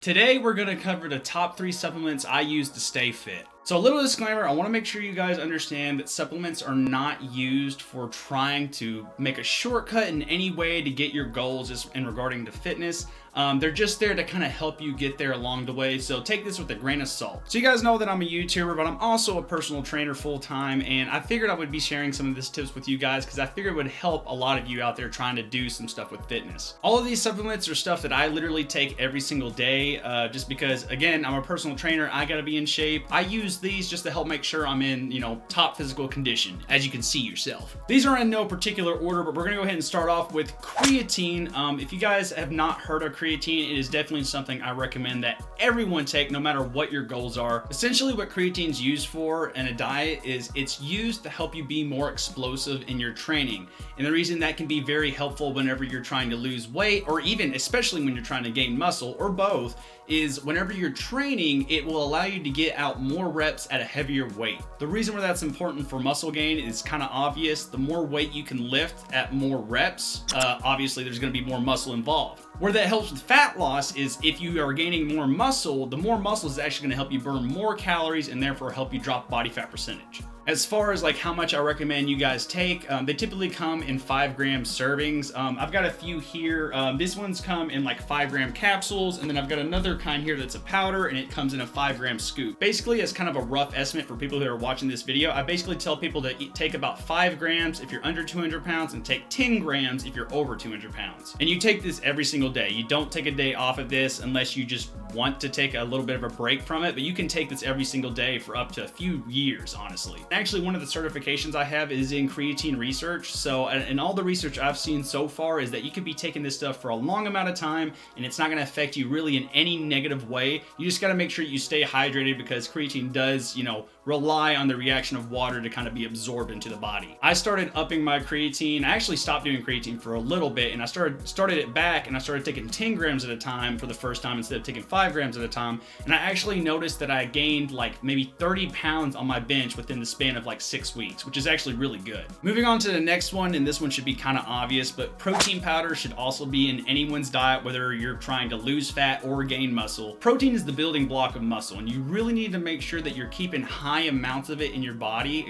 Today, we're going to cover the top 3 supplements I use to stay fit. So a little disclaimer, I want to make sure you guys understand that supplements are not used for trying to make a shortcut in any way to get your goals in regarding to fitness. They're just there to kind of help you get there along the way. So take this with a grain of salt. So you guys know that I'm a YouTuber, but I'm also a personal trainer full time. And I figured I would be sharing some of these tips with you guys because I figured it would help a lot of you out there trying to do some stuff with fitness. All of these supplements are stuff that I literally take every single day just because, again, I'm a personal trainer. I got to be in shape. I use these just to help make sure I'm in, top physical condition, as you can see yourself. These are in no particular order, but we're going to go ahead and start off with creatine. If you guys have not heard of creatine, it is definitely something I recommend that everyone take no matter what your goals are. Essentially what creatine is used for in a diet is it's used to help you be more explosive in your training. And the reason that can be very helpful whenever you're trying to lose weight, or even especially when you're trying to gain muscle, or both, is whenever you're training, it will allow you to get out more reps at a heavier weight. The reason why that's important for muscle gain is kind of obvious. The more weight you can lift at more reps, obviously there's going to be more muscle involved. Where that helps with fat loss is if you are gaining more muscle, the more muscle is actually going to help you burn more calories and therefore help you drop body fat percentage. As far as like how much I recommend you guys take, they typically come in 5-gram servings. I've got a few here. These ones come in like 5-gram capsules, and then I've got another kind here that's a powder, and it comes in a 5-gram scoop. Basically, as kind of a rough estimate for people who are watching this video, I basically tell people to take about 5 grams if you're under 200 pounds and take 10 grams if you're over 200 pounds. And you take this every single day. You don't take a day off of this unless you just want to take a little bit of a break from it, but you can take this every single day for up to a few years, honestly. Actually, one of the certifications I have is in creatine research. So, and all the research I've seen so far is that you could be taking this stuff for a long amount of time and it's not going to affect you really in any negative way. You just got to make sure you stay hydrated because creatine does, rely on the reaction of water to kind of be absorbed into the body. I started upping my creatine. I actually stopped doing creatine for a little bit and I started it back, and I started taking 10 grams at a time for the first time instead of taking 5 grams at a time. And I actually noticed that I gained like maybe 30 pounds on my bench within the span of like 6 weeks, which is actually really good. Moving on to the next one, and this one should be kind of obvious, but protein powder should also be in anyone's diet, whether you're trying to lose fat or gain muscle. Protein is the building block of muscle, and you really need to make sure that you're keeping high amounts of it in your body.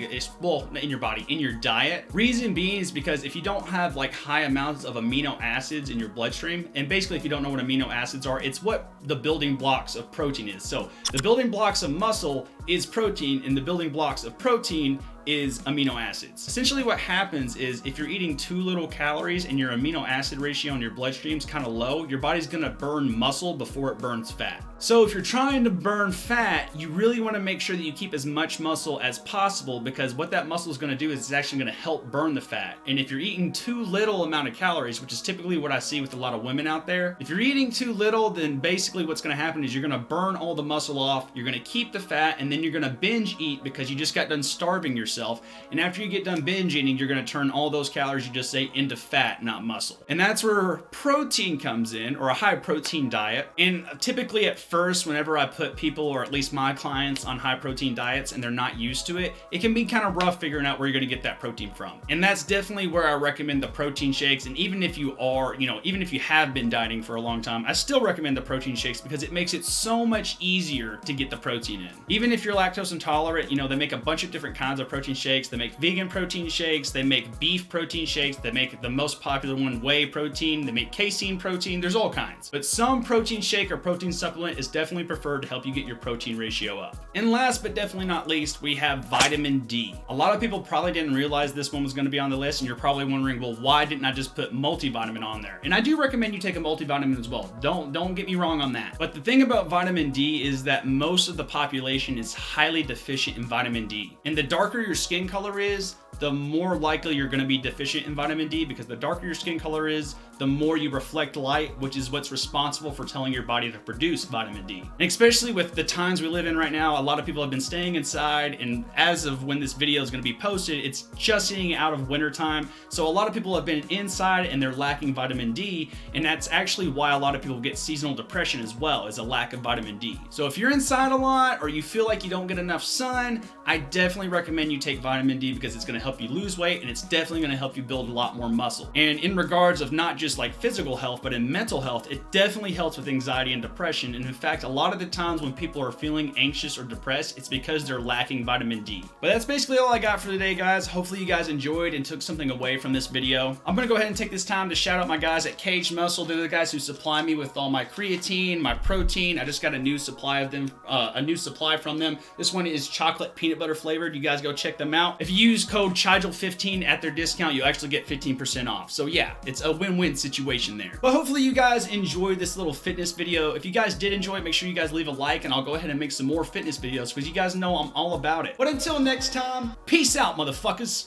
In your diet. Reason being is because if you don't have like high amounts of amino acids in your bloodstream, and basically if you don't know what amino acids are, it's what the building blocks of protein is. So the building blocks of muscle is protein, and the building blocks of protein is amino acids. Essentially what happens is if you're eating too little calories and your amino acid ratio in your bloodstream is kind of low, your body's gonna burn muscle before it burns fat. So if you're trying to burn fat, you really want to make sure that you keep as much muscle as possible, because what that muscle is going to do is it's actually going to help burn the fat. And if you're eating too little amount of calories, which is typically what I see with a lot of women out there, if you're eating too little, then basically what's going to happen is you're going to burn all the muscle off, you're going to keep the fat, and then you're going to binge eat because you just got done starving yourself. And after you get done binge eating, you're going to turn all those calories you just ate into fat, not muscle. And that's where protein comes in, or a high protein diet. And typically at first, whenever I put people, or at least my clients, on high protein diets and they're not used to it, it can be kind of rough figuring out where you're going to get that protein from. And that's definitely where I recommend the protein shakes. And even if you are, even if you have been dieting for a long time, I still recommend the protein shakes because it makes it so much easier to get the protein in. Even if you're lactose intolerant, they make a bunch of different kinds of protein shakes. They make vegan protein shakes, they make beef protein shakes, they make the most popular one, whey protein, they make casein protein, there's all kinds. But some protein shake or protein supplement is definitely preferred to help you get your protein ratio up. And last but definitely not least, we have vitamin D. A lot of people probably didn't realize this one was going to be on the list, and you're probably wondering, well, why didn't I just put multivitamin on there? And I do recommend you take a multivitamin as well. Don't get me wrong on that. But the thing about vitamin D is that most of the population is highly deficient in vitamin D. And the darker your skin color is, the more likely you're going to be deficient in vitamin D, because the darker your skin color is, the more you reflect light, which is what's responsible for telling your body to produce vitamin D. And especially with the times we live in right now, a lot of people have been staying inside, and as of when this video is going to be posted, it's just getting out of winter time. So a lot of people have been inside and they're lacking vitamin D, and that's actually why a lot of people get seasonal depression as well, is a lack of vitamin D. So if you're inside a lot or you feel like you don't get enough sun, I definitely recommend you take vitamin D because it's going to help help you lose weight, and it's definitely going to help you build a lot more muscle. And in regards of not just like physical health, but in mental health, it definitely helps with anxiety and depression. And in fact, a lot of the times when people are feeling anxious or depressed, it's because they're lacking vitamin D. But that's basically all I got for today, guys. Hopefully you guys enjoyed and took something away from this video. I'm going to go ahead and take this time to shout out my guys at Cage Muscle. They're the guys who supply me with all my creatine, my protein. I just got a new supply of them, from them. This one is chocolate peanut butter flavored. You guys go check them out. If you use code Chigel15 at their discount, you actually get 15% off. So yeah, it's a win-win situation there. But hopefully you guys enjoyed this little fitness video. If you guys did enjoy it, make sure you guys leave a like, and I'll go ahead and make some more fitness videos because you guys know I'm all about it. But until next time, peace out, motherfuckers.